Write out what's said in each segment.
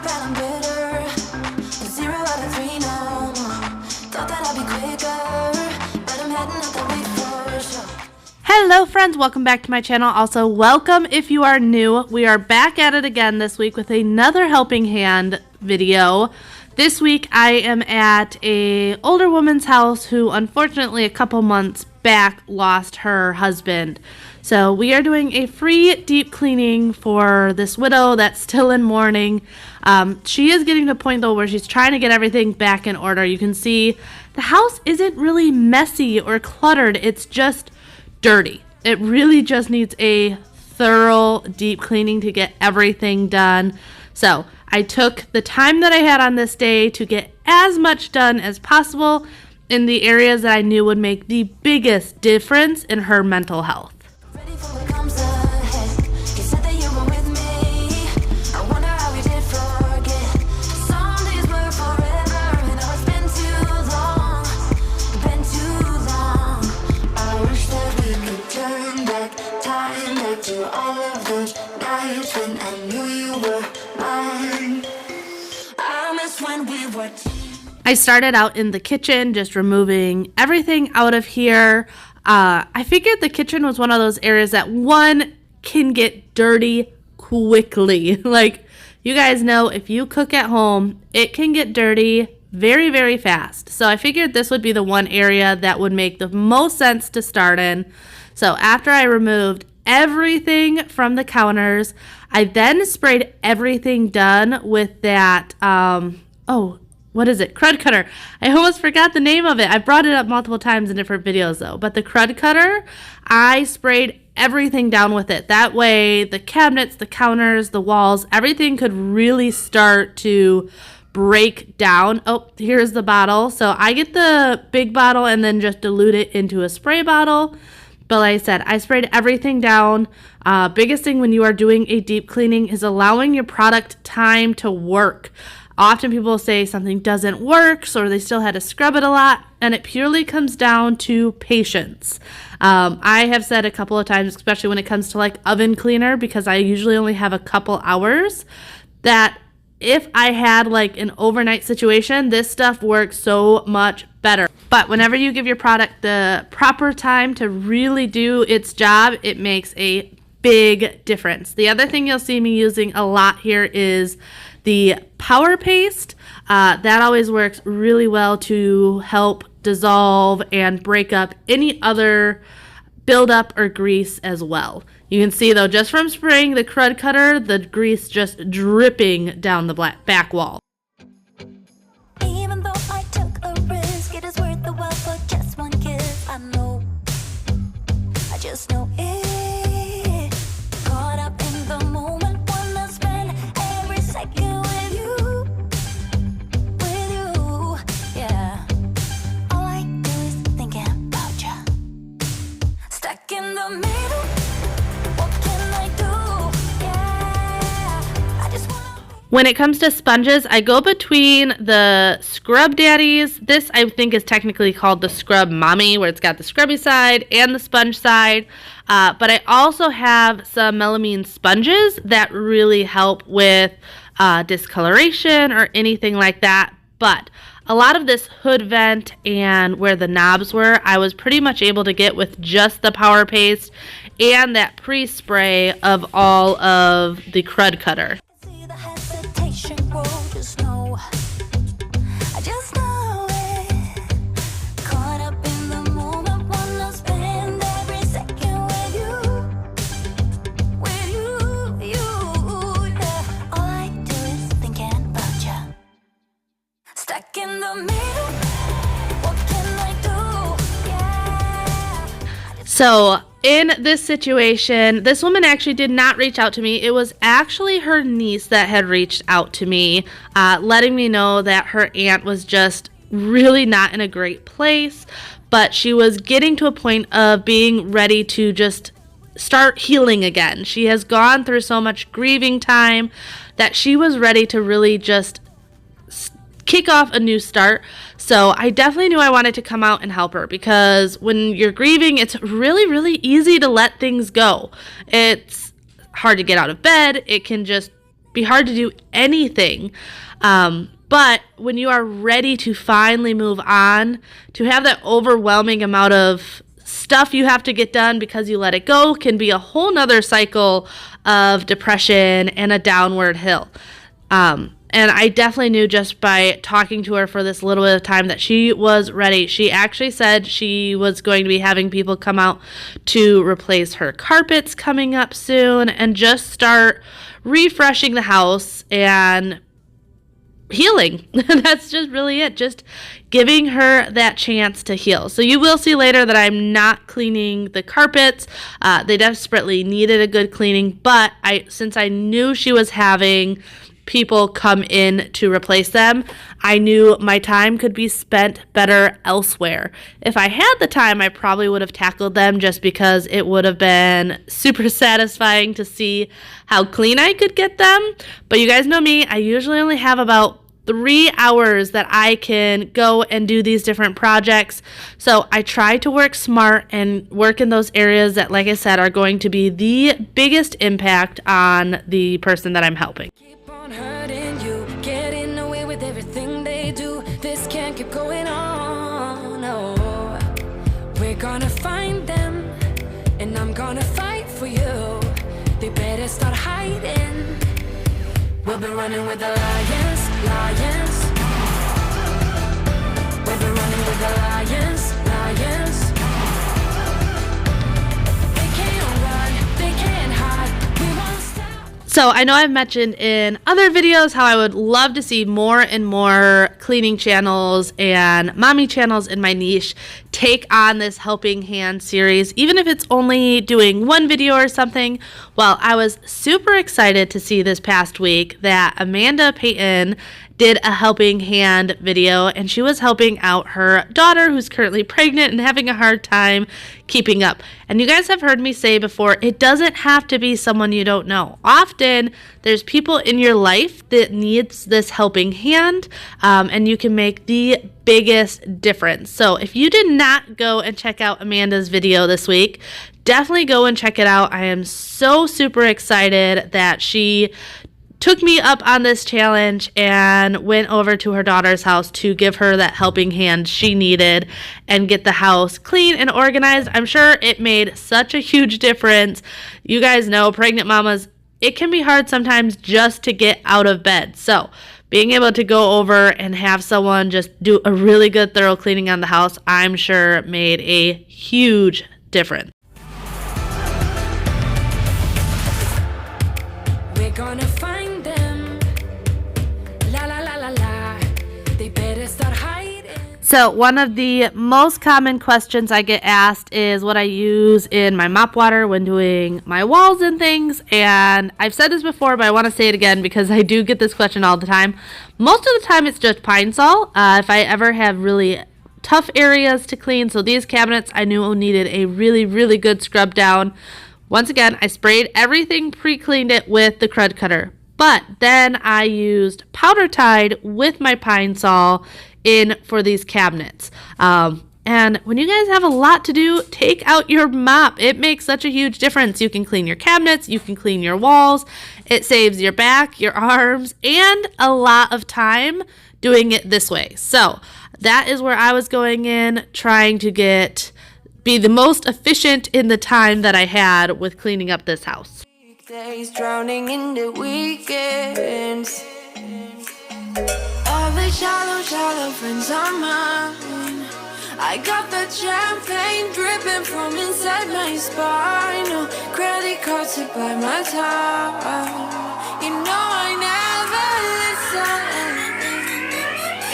bad, I'm bitter. It's 0 out of 3 no more. Thought that I'd be quicker, but I'm heading out the way for sure. Hello friends, welcome back to my channel. Also, welcome if you are new. We are back at it again this week with another helping hand video. This week I am at a older woman's house who unfortunately a couple months back lost her husband. So we are doing a free deep cleaning for this widow that's still in mourning. She is getting to a point though where she's trying to get everything back in order. You can see the house isn't really messy or cluttered, it's just dirty. It really just needs a thorough deep cleaning to get everything done. So I took the time that I had on this day to get as much done as possible in the areas that I knew would make the biggest difference in her mental health. Ready for what comes ahead. You said that you were with me. I wonder how we did forget. Some days were forever, and now it's been too long. Been too long. I wish that we could turn back time back to all of those nights when I knew you were mine. I miss when we were I started out in the kitchen, just removing everything out of here. I figured the kitchen was one of those areas that one can get dirty quickly. Like, you guys know, if you cook at home, it can get dirty very, very fast. So I figured this would be the one area that would make the most sense to start in. So after I removed everything from the counters, I then sprayed everything done with that, what is it? Crud cutter. I almost forgot the name of it. I brought it up multiple times in different videos though. But the crud cutter, I sprayed everything down with it. That way the cabinets, the counters, the walls, everything could really start to break down. Oh, here's the bottle. So I get the big bottle and then just dilute it into a spray bottle. But like I said, I sprayed everything down. Biggest thing when you are doing a deep cleaning is allowing your product time to work. Often people say something doesn't work, so they still had to scrub it a lot, and it purely comes down to patience. I have said a couple of times, especially when it comes to like oven cleaner, because I usually only have a couple hours, that if I had like an overnight situation, this stuff works so much better. But whenever you give your product the proper time to really do its job, it makes a big difference. The other thing you'll see me using a lot here is the power paste. That always works really well to help dissolve and break up any other buildup or grease as well. You can see though, just from spraying the crud cutter, the grease just dripping down the back wall. Even though I took a risk, it is worth the while for just one kiss. I know, I just know it. Caught up in the moment, wanna spend every second with you, yeah. All I do is thinking about you. Stuck in the middle, what can I do? Yeah, I just wanna. When it comes to sponges, I go between the Scrub Daddies. This I think is technically called the Scrub Mommy, where it's got the scrubby side and the sponge side. But I also have some melamine sponges that really help with discoloration or anything like that. But a lot of this hood vent and where the knobs were, I was pretty much able to get with just the power paste and that pre-spray of all of the crud cutter. See the hesitation grow, just know, I just know it. Caught up in the moment, wanna spend every second with you, yeah. All I do is thinking about you. Stuck in the middle, what can I do? Yeah. So in this situation, this woman actually did not reach out to me. It was actually her niece that had reached out to me, letting me know that her aunt was just really not in a great place, but she was getting to a point of being ready to just start healing again. She has gone through so much grieving time that she was ready to really just kick off a new start. So I definitely knew I wanted to come out and help her, because when you're grieving, it's really, really easy to let things go. It's hard to get out of bed. It can just be hard to do anything. But when you are ready to finally move on, to have that overwhelming amount of stuff you have to get done because you let it go can be a whole nother cycle of depression and a downward hill. And I definitely knew just by talking to her for this little bit of time that she was ready. She actually said she was going to be having people come out to replace her carpets coming up soon and just start refreshing the house and healing. That's just really it. Just giving her that chance to heal. So you will see later that I'm not cleaning the carpets. They desperately needed a good cleaning, but since I knew she was having people come in to replace them, I knew my time could be spent better elsewhere. If I had the time, I probably would have tackled them just because it would have been super satisfying to see how clean I could get them. But you guys know me, I usually only have about 3 hours that I can go and do these different projects. So I try to work smart and work in those areas that, like I said, are going to be the biggest impact on the person that I'm helping. Hurting you, getting away with everything they do. This can't keep going on. No, we're gonna find them, and I'm gonna fight for you. They better start hiding. We'll be running with the lions, lions. We'll be running with the lions, lions. They can't run, they can't hide. We won't stop. So I know I've mentioned in other videos how I would love to see more and more cleaning channels and mommy channels in my niche take on this helping hand series, even if it's only doing one video or something. Well, I was super excited to see this past week that Amanda Payton did a helping hand video, and she was helping out her daughter who's currently pregnant and having a hard time keeping up. And you guys have heard me say before, it doesn't have to be someone you don't know. Often there's people in your life that needs this helping hand, and you can make the biggest difference. So if you did not go and check out Amanda's video this week, definitely go and check it out. I am so super excited that she took me up on this challenge and went over to her daughter's house to give her that helping hand she needed and get the house clean and organized. I'm sure it made such a huge difference. You guys know, pregnant mamas, it can be hard sometimes just to get out of bed. So being able to go over and have someone just do a really good thorough cleaning on the house, I'm sure made a huge difference. We're gonna find them. La la la la la. They better start hiding. So one of the most common questions I get asked is what I use in my mop water when doing my walls and things. And I've said this before, but I want to say it again because I do get this question all the time. Most of the time it's just Pine Sol. If I ever have really tough areas to clean, so these cabinets I knew needed a really, really good scrub down. Once again, I sprayed everything, pre-cleaned it with the Crud Cutter. But then I used Powder Tide with my Pine Sol in for these cabinets. And when you guys have a lot to do, take out your mop. It makes such a huge difference. You can clean your cabinets, you can clean your walls. It saves your back, your arms, and a lot of time doing it this way. So that is where I was going in, trying to be the most efficient in the time that I had with cleaning up this house. Weekdays drowning in the weekends. All the shallow friends are mine. I got that champagne dripping from inside my spine. No credit cards to buy my time. You know I never listen.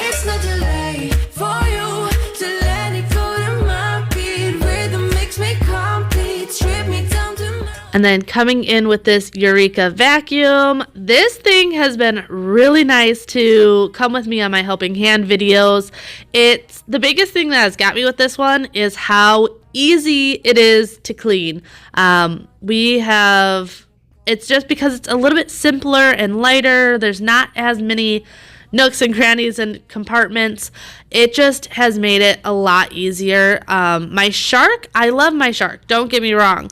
It's not too late for you to let it go to my beat. Rhythm makes me complete. Strip me down to my... And then coming in with this Eureka vacuum. This thing has been really nice to come with me on my helping hand videos. It's the biggest thing that has got me with this one is how easy it is to clean. It's just because it's a little bit simpler and lighter. There's not as many nooks and crannies and compartments. It just has made it a lot easier. My Shark, I love my Shark, don't get me wrong,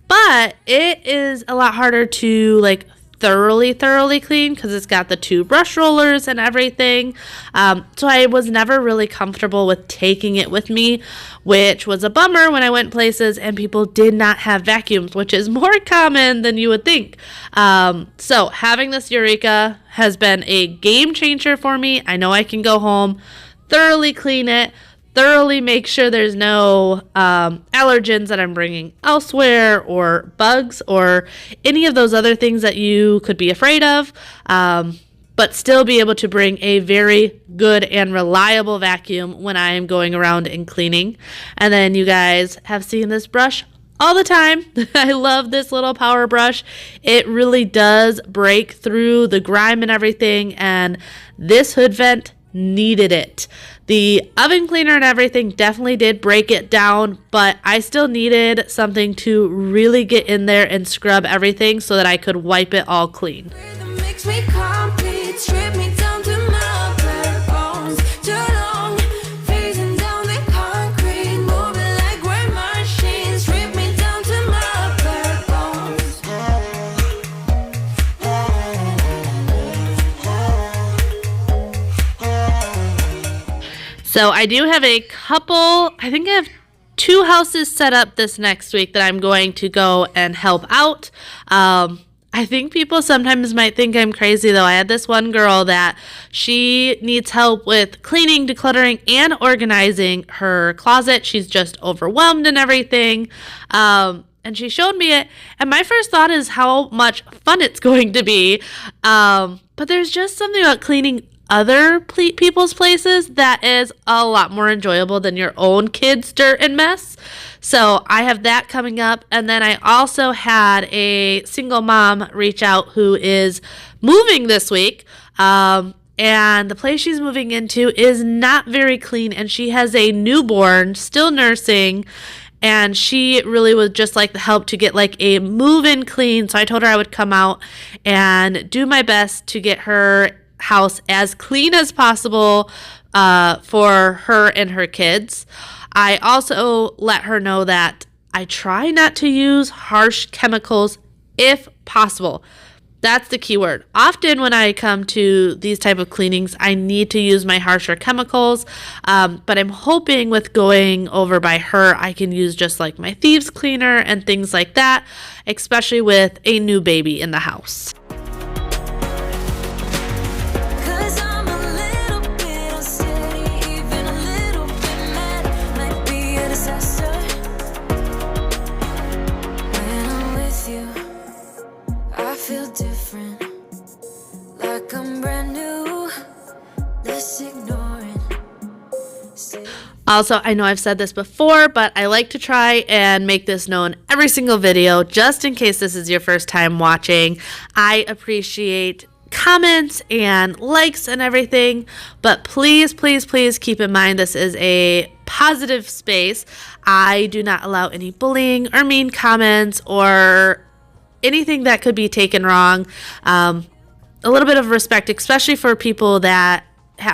but it is a lot harder to thoroughly clean because it's got the 2 brush rollers and everything. So I was never really comfortable with taking it with me, which was a bummer when I went places and people did not have vacuums, which is more common than you would think. So having this Eureka has been a game changer for me. I know I can go home, thoroughly clean it, thoroughly make sure there's no allergens that I'm bringing elsewhere or bugs or any of those other things that you could be afraid of, but still be able to bring a very good and reliable vacuum when I am going around and cleaning. And then you guys have seen this brush all the time. I love this little power brush. It really does break through the grime and everything, and this hood vent needed it. The oven cleaner and everything definitely did break it down, but I still needed something to really get in there and scrub everything so that I could wipe it all clean. Rhythm makes me complete, strip me down to my bare bones. Too long, phasing down the concrete, moving like we're machines. Strip me down to my bare bones. So I do have a couple, I think I have 2 houses set up this next week that I'm going to go and help out. I think people sometimes might think I'm crazy though. I had this one girl that she needs help with cleaning, decluttering, and organizing her closet. She's just overwhelmed and everything. And she showed me it. And my first thought is how much fun it's going to be. But there's just something about cleaning other people's places that is a lot more enjoyable than your own kids' dirt and mess. So I have that coming up. And then I also had a single mom reach out who is moving this week. And the place she's moving into is not very clean. And she has a newborn, still nursing. And she really would just like the help to get like a move-in clean. So I told her I would come out and do my best to get her house as clean as possible for her and her kids. I also let her know that I try not to use harsh chemicals if possible. That's the key word. Often when I come to these type of cleanings, I need to use my harsher chemicals, but I'm hoping with going over by her, I can use just like my thieves cleaner and things like that, especially with a new baby in the house. Also, I know I've said this before, but I like to try and make this known every single video, just in case this is your first time watching. I appreciate comments and likes and everything, but please keep in mind this is a positive space. I do not allow any bullying or mean comments or anything that could be taken wrong. A little bit of respect, especially for people that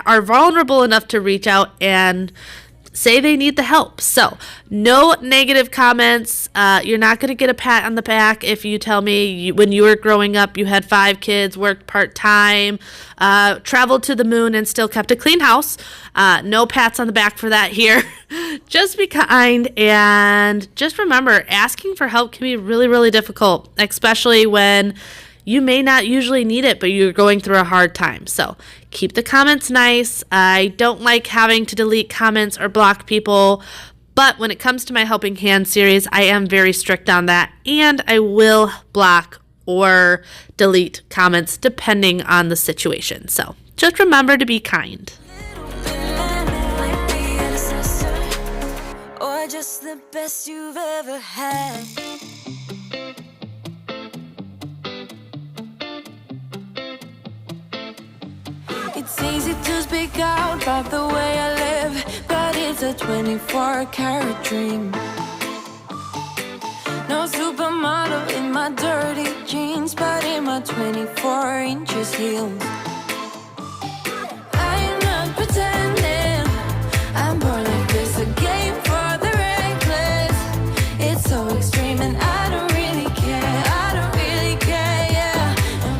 are vulnerable enough to reach out and say they need the help. So no negative comments. You're not going to get a pat on the back if you tell me when you were growing up you had 5 kids, worked part-time, traveled to the moon, and still kept a clean house. No pats on the back for that here. Just be kind, and just remember, asking for help can be really difficult, especially when you may not usually need it, but you're going through a hard time. So keep the comments nice. I don't like having to delete comments or block people, but when it comes to my Helping Hand series, I am very strict on that, and I will block or delete comments depending on the situation. So just remember to be kind. Or just the best you've ever had. It's easy to speak out about the way I live, but it's a 24-karat dream. No supermodel in my dirty jeans, but in my 24 inches heels. I am not pretending I'm born like this, a game for the reckless. It's so extreme and I don't really care, yeah. And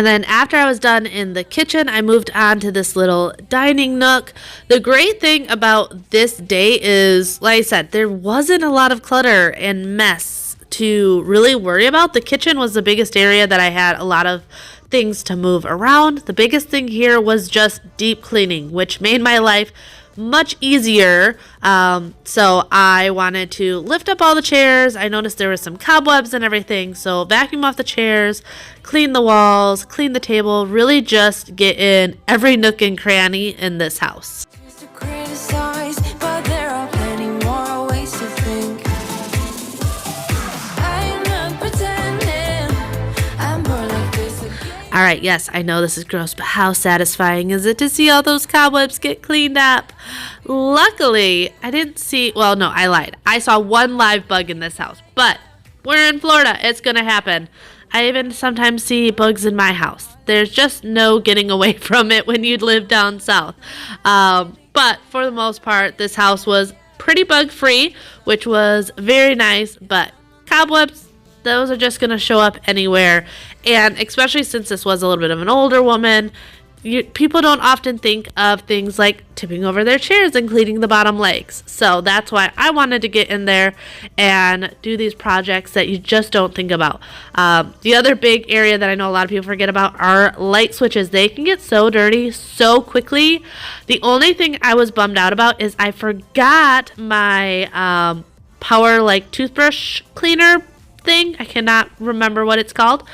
And then after I was done in the kitchen, I moved on to this little dining nook. The great thing about this day is, like I said, there wasn't a lot of clutter and mess to really worry about. The kitchen was the biggest area that I had a lot of things to move around. The biggest thing here was just deep cleaning, which made my life much easier. So I wanted to lift up all the chairs. I noticed there was some cobwebs and everything, so vacuum off the chairs, clean the walls, clean the table, really just get in every nook and cranny in this house. To criticize, but there are plenty more ways to think. I'm not pretending I'm more like this again. All right, yes, I know this is gross, but how satisfying is it to see all those cobwebs get cleaned up? Luckily, I didn't see, well, no, I lied. I saw one live bug in this house, but we're in Florida. It's going to happen. I even sometimes see bugs in my house. There's just no getting away from it when you live down south. But for the most part, this house was pretty bug-free, which was very nice, but cobwebs, those are just going to show up anywhere. And especially since this was a little bit of an older woman, people don't often think of things like tipping over their chairs and cleaning the bottom legs. So that's why I wanted to get in there and do these projects that you just don't think about. The other big area that I know a lot of people forget about are light switches. They can get so dirty so quickly. The only thing I was bummed out about is I forgot my power toothbrush cleaner thing. I cannot remember what it's called.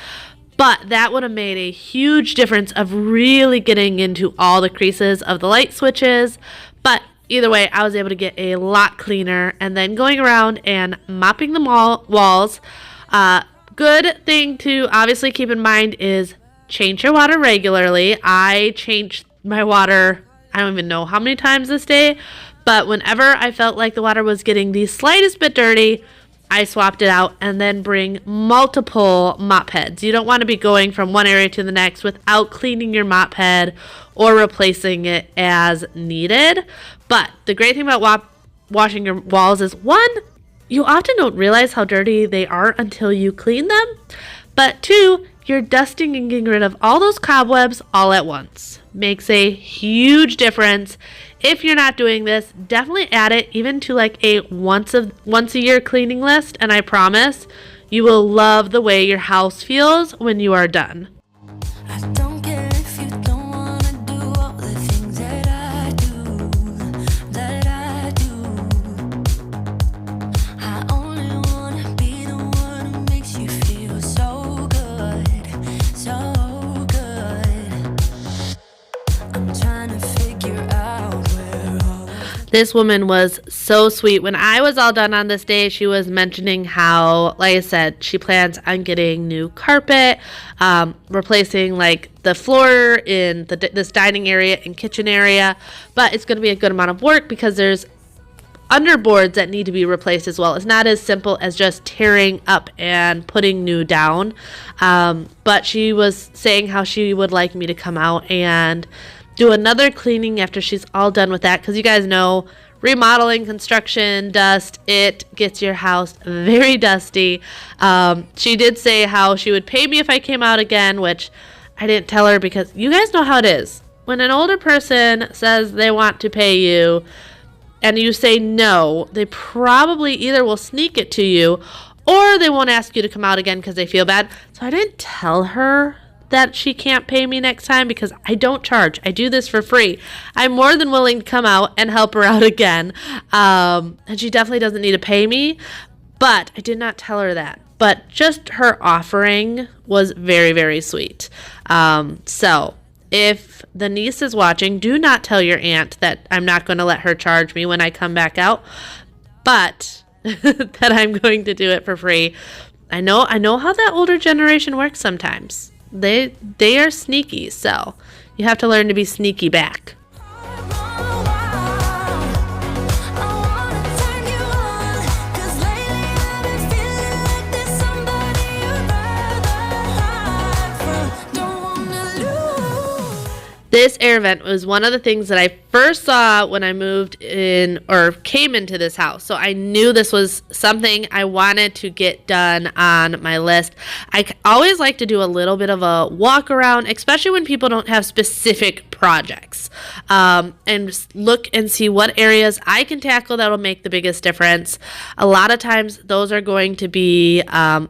But that would have made a huge difference of really getting into all the creases of the light switches. But either way, I was able to get a lot cleaner. And then going around and mopping the walls. Good thing to obviously keep in mind is change your water regularly. I changed my water, I don't even know how many times this day. But whenever I felt like the water was getting the slightest bit dirty, I swapped it out, and then bring multiple mop heads. You don't want to be going from one area to the next without cleaning your mop head or replacing it as needed. But the great thing about washing your walls is, one, you often don't realize how dirty they are until you clean them. But two, you're dusting and getting rid of all those cobwebs all at once. Makes a huge difference. If you're not doing this, definitely add it even to a once a year cleaning list, and I promise you will love the way your house feels when you are done. I don't care if you don't wanna do all the things that I do, I only wanna be the one who makes you feel so good, so good. I'm trying to figure out where all This woman was so sweet. When I was all done on this day, she was mentioning how, like I said, she plans on getting new carpet, replacing the floor in this dining area and kitchen area. But it's going to be a good amount of work because there's underboards that need to be replaced as well. It's not as simple as just tearing up and putting new down. But she was saying how she would like me to come out and do another cleaning after she's all done with that, because you guys know remodeling, construction, dust, it gets your house very dusty. She did say how she would pay me if I came out again, which I didn't tell her, because you guys know how it is. When an older person says they want to pay you and you say no, they probably either will sneak it to you or they won't ask you to come out again because they feel bad. So I didn't tell her that she can't pay me next time because I don't charge. I do this for free. I'm more than willing to come out and help her out again. And she definitely doesn't need to pay me, but I did not tell her that. But just her offering was very, very sweet. So if the niece is watching, do not tell your aunt that I'm not going to let her charge me when I come back out, but that I'm going to do it for free. I know how that older generation works sometimes. They are sneaky, so you have to learn to be sneaky back. This air vent was one of the things that I first saw when I moved in or came into this house. So I knew this was something I wanted to get done on my list. Always like to do a little bit of a walk around, especially when people don't have specific projects, and just look and see what areas I can tackle that'll make the biggest difference. A lot of times those are going to be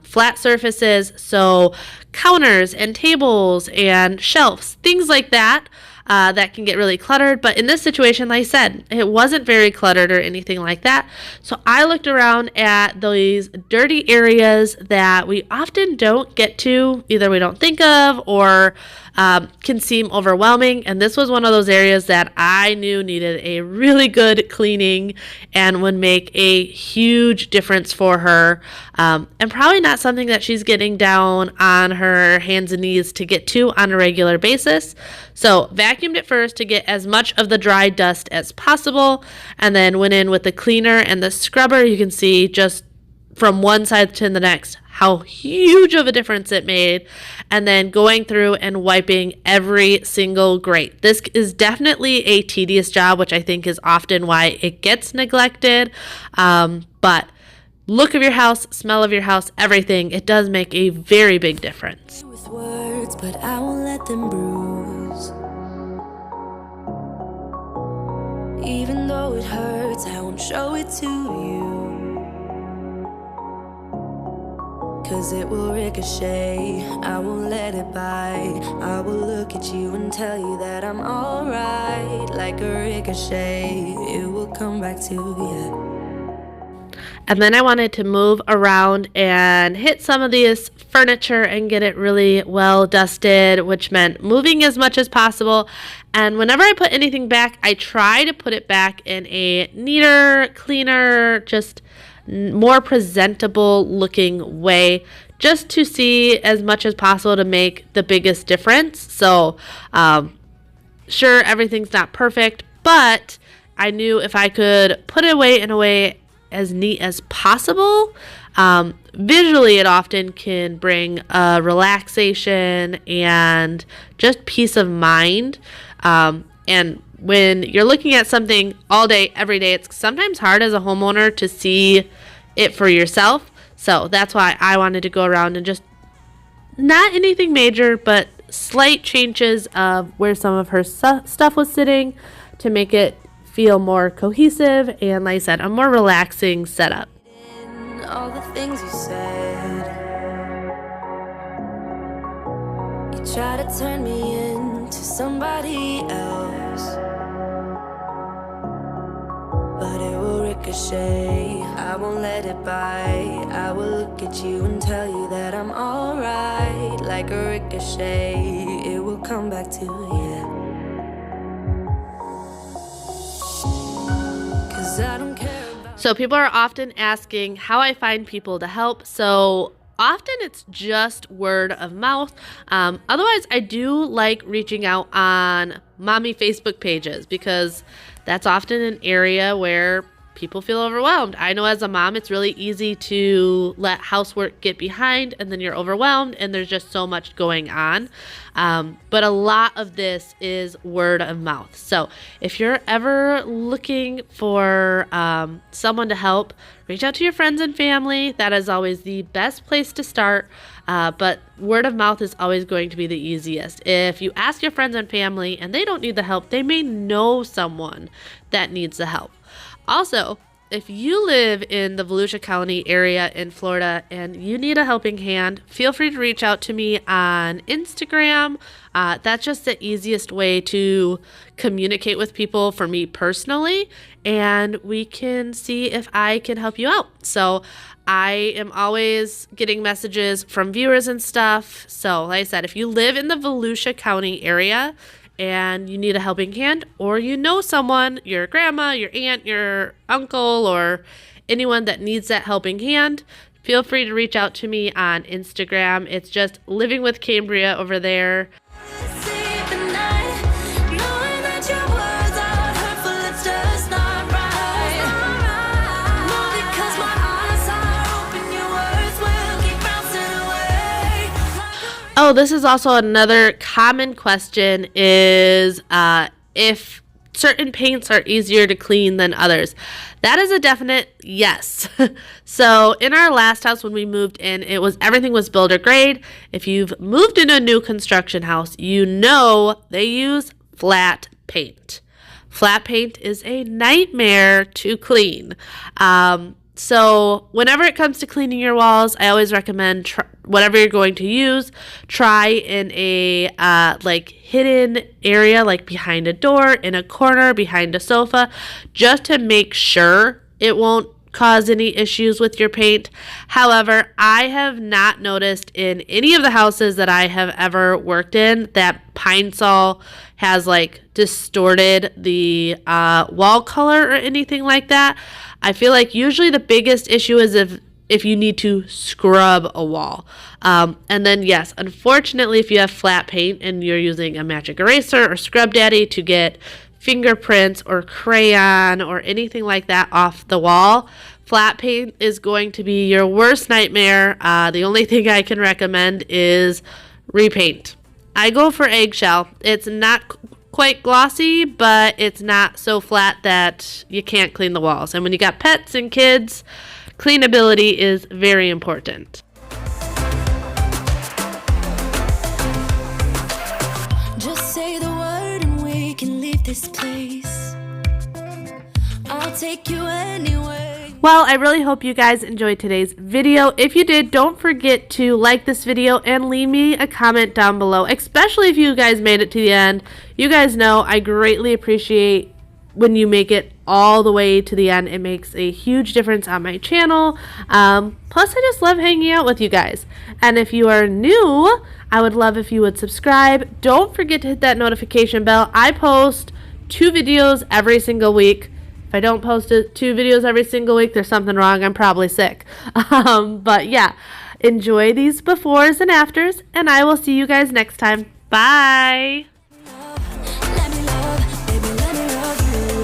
flat surfaces, so counters and tables and shelves, things like that. That can get really cluttered. But in this situation, like I said, it wasn't very cluttered or anything like that. So I looked around at these dirty areas that we often don't get to, either we don't think of or can seem overwhelming. And this was one of those areas that I knew needed a really good cleaning and would make a huge difference for her. And probably not something that she's getting down on her hands and knees to get to on a regular basis. So vacuumed it first to get as much of the dry dust as possible, and then went in with the cleaner and the scrubber. You can see just from one side to the next how huge of a difference it made, and then going through and wiping every single grate. This is definitely a tedious job, which I think is often why it gets neglected, but look of your house, smell of your house, everything, it does make a very big difference. With words, but I won't let them bruise. Even though it hurts, I won't show it to you. 'Cause it will ricochet, I won't let it bite. I will look at you and tell you that I'm alright. Like a ricochet, it will come back to you. And then I wanted to move around and hit some of this furniture and get it really well dusted, which meant moving as much as possible. And whenever I put anything back, I try to put it back in a neater, cleaner, just more presentable looking way, just to see as much as possible to make the biggest difference. So, sure, everything's not perfect, but I knew if I could put it away in a way as neat as possible, visually it often can bring relaxation and just peace of mind. And when you're looking at something all day, every day, it's sometimes hard as a homeowner to see it for yourself. So that's why I wanted to go around and just, not anything major, but slight changes of where some of her stuff was sitting to make it feel more cohesive and, like I said, a more relaxing setup. All the things you said, you try to turn me into somebody else, but it will ricochet. I won't let it bite. I will look at you and tell you that I'm alright. Like a ricochet, it will come back to you. So people are often asking how I find people to help. So often it's just word of mouth. Otherwise, I do like reaching out on mommy Facebook pages because that's often an area where people feel overwhelmed. I know as a mom, it's really easy to let housework get behind and then you're overwhelmed and there's just so much going on. But a lot of this is word of mouth. So if you're ever looking for someone to help, reach out to your friends and family. That is always the best place to start. But word of mouth is always going to be the easiest. If you ask your friends and family and they don't need the help, they may know someone that needs the help. Also, if you live in the Volusia County area in Florida and you need a helping hand, feel free to reach out to me on Instagram. That's just the easiest way to communicate with people for me personally, and we can see if I can help you out. So I am always getting messages from viewers and stuff. So like I said, if you live in the Volusia County area and you need a helping hand, or you know someone, your grandma, your aunt, your uncle, or anyone that needs that helping hand, feel free to reach out to me on Instagram. It's just Living with Cambria over there. Oh, this is also another common question is if certain paints are easier to clean than others. That is a definite yes. So in our last house when we moved in, everything was builder grade. If you've moved in a new construction house, you know they use flat paint. Flat paint is a nightmare to clean. So whenever it comes to cleaning your walls, I always recommend whatever you're going to use, try in a like hidden area, like behind a door, in a corner, behind a sofa, just to make sure it won't cause any issues with your paint. However, I have not noticed in any of the houses that I have ever worked in that Pine Sol has like distorted the wall color or anything like that. I feel like usually the biggest issue is if you need to scrub a wall. And then yes, unfortunately, if you have flat paint and you're using a magic eraser or Scrub Daddy to get fingerprints or crayon or anything like that off the wall, flat paint is going to be your worst nightmare. The only thing I can recommend is repaint. I go for eggshell. It's not quite glossy, but it's not so flat that you can't clean the walls. And when you got pets and kids, cleanability is very important. Just say the word and we can leave this place. I'll take you anywhere. Well, I really hope you guys enjoyed today's video. If you did, don't forget to like this video and leave me a comment down below, especially if you guys made it to the end. You guys know I greatly appreciate when you make it all the way to the end. It makes a huge difference on my channel. Plus, I just love hanging out with you guys. And if you are new, I would love if you would subscribe. Don't forget to hit that notification bell. I post 2 videos every single week. If I don't post 2 videos every single week, there's something wrong. I'm probably sick. But yeah, enjoy these befores and afters, and I will see you guys next time. Bye. Let me love, baby, let me love you.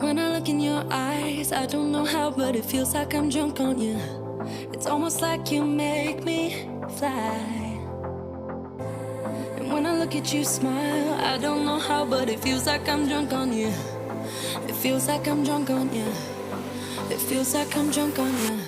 When I look in your eyes, I don't know how, but it feels like I'm drunk on you. It's almost like you make me fly. And when I look at you smile, I don't know how, but it feels like I'm drunk on you. It feels like I'm drunk on you. It feels like I'm drunk on you.